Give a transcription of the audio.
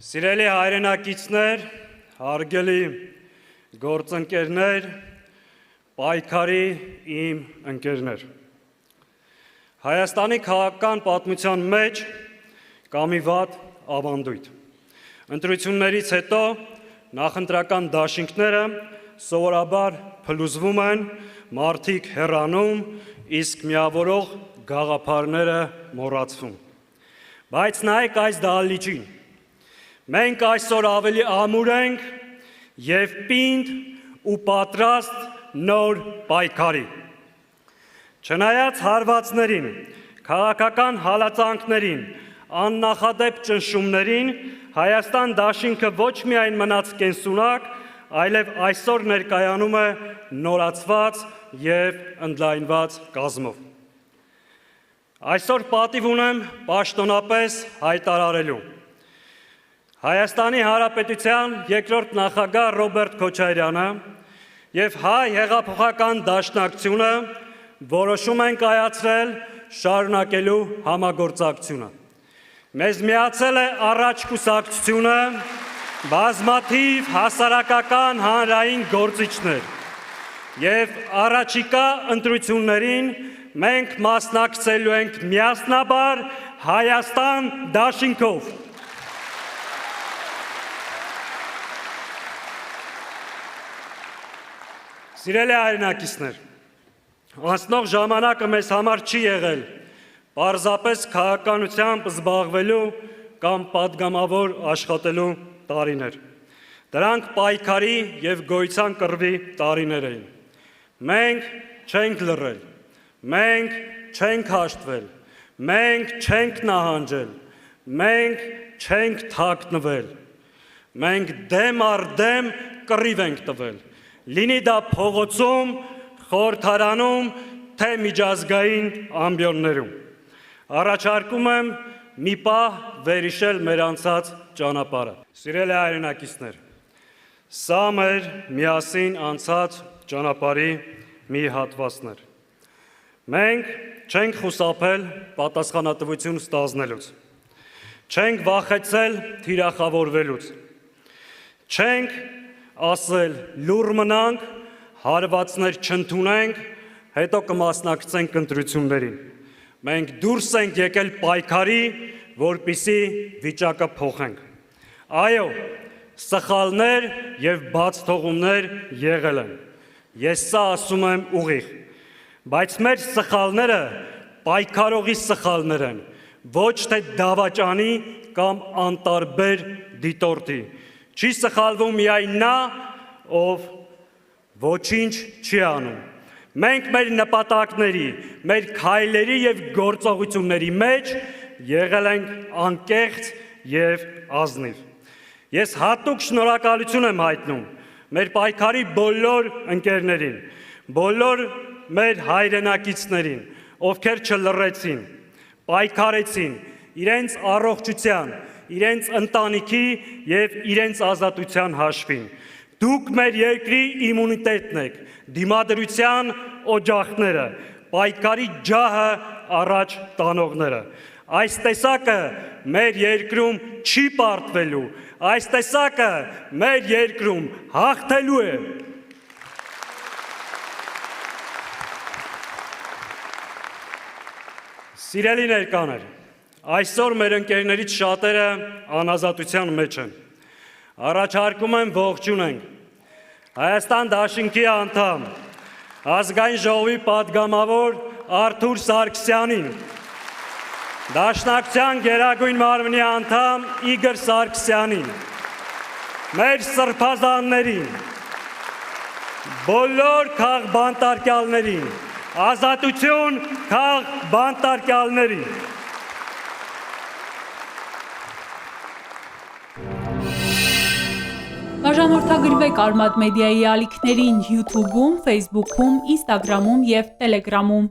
Սիրելի հայրենակիցներ, հարգելի գործընկերներ, պայքարի իմ ընկերներ։ Հայաստանի քաղաքական պատմության մեջ կա մի վատ ավանդույթ։ Ընտրություններից հետո նախընտրական դաշինքները սովորաբար փլուզվում են, մարդիկ հեռանում, իսկ միավորող գաղափարները մոռացվում։ Բայց նայեք այս դահլիճին։ Մենք այսօր ավելի ամուր ենք և պինդ ու պատրաստ նոր պայքարի։ Չնայած հարվածներին, քաղաքական հալածանքներին, աննախադեպ ճնշումներին, Հայաստան դաշինքը ոչ միայն մնաց կենսունակ, այլև այսօր ներկայանում է նորացված և ընդլայնված կազմով։ Այսօր պատիվ ունեմ պաշտոնապես հայտարարելու։ Հայաստանի Հանրապետության երկրորդ նախագահ Ռոբերտ Քոչարյանը և Հայ հեղափոխական դաշնակցությունը որոշում են կայացրել շարունակելու համագործակցությունը։ Մեզ միացել է առաջ կուսակցությունը, բազմաթիվ հասարակական հանրային գործիչներ և առաջիկա ընտրություններին մենք մասնակցելու ենք միասնաբար Հայաստան դաշինքով։ Սիրելի հայրենակիցներ, անցնող ժամանակը մեզ համար չի եղել պարզապես քաղաքականությամբ զբաղվելու կամ պատգամավոր աշխատելու տարիներ։ Դրանք պայքարի և գոյության կռվի տարիներ էին։ Մենք չենք լռել, մենք չենք հաշտվել, մենք չենք նահանջել, մենք չենք թաքնվել, մենք դեմ առ դեմ կռիվ ենք տվել, լինի դա փողոցում, խորհրդարանում, թե միջազգային ամբիոններում։ Առաջարկում եմ մի պահ վերհիշել մեր անցած ճանապարհը։ Սիրելի հայրենակիցներ, սա մեր միասին անցած ճանապարհի մի հատվածն էր։ Մենք չենք խուսափել պատասխանատվություն ստանձնելուց, չենք վախեցել թիրախավորվելուց, չենք ասել լուռ մնանք, հարվածներ չընդունենք, հետո կմասնակցենք ընտրություններին։ Մենք դուրս ենք եկել պայքարի, որպեսզի վիճակը փոխենք։ Այո, սխալներ և բացթողումներ եղել են։ Ես սա ասում եմ ուղիղ, բայց մեր սխալները պայքարողի սխալներ են, ոչ թե դավաճանի կամ անտարբեր դիտորդի։ Չի սխալվում միայն նա, ով ոչինչ չի անում։ Մենք մեր նպատակների, մեր քայլերի և գործողությունների մեջ եղել ենք անկեղծ և ազնիվ։ Ես հատուկ շնորհակալություն եմ հայտնում մեր պայքարի բոլոր ընկերներին, բոլոր մեր հայրենակիցներին, ովքեր չլռեցին, պայքարեցին իրենց առողջության, իրենց ընտանիքի և իրենց ազատության հաշվին։ Դուք մեր երկրի իմունիտետն եք, դիմադրության օջախները, պայքարի ջահը առաջ տանողները։ Այս տեսակը մեր երկրում չի պարտվելու, այս տեսակը մեր երկրում հաղթելու է։ Սիրելի ներկաներ, այսօր մեր ընկերներից շատերը անազատության մեջ են։ Առաջարկում եմ ողջունենք Հայաստան դաշինքի անդամ, Ազգային ժողովի պատգամավոր Արթուր Սարգսյանին, Դաշնակցության գերագույն մարմնի անդամ Իգոր Սարգսյանին, մեր սրբազաններին, բոլոր քաղբանտարկյալներին, ազատություն քաղբանտարկյալներին։ Բաժանորդագրվեք Արմադ մեդիայի ալիքներին YouTube-ում, Facebook-ում, Instagram-ում և Telegram-ում։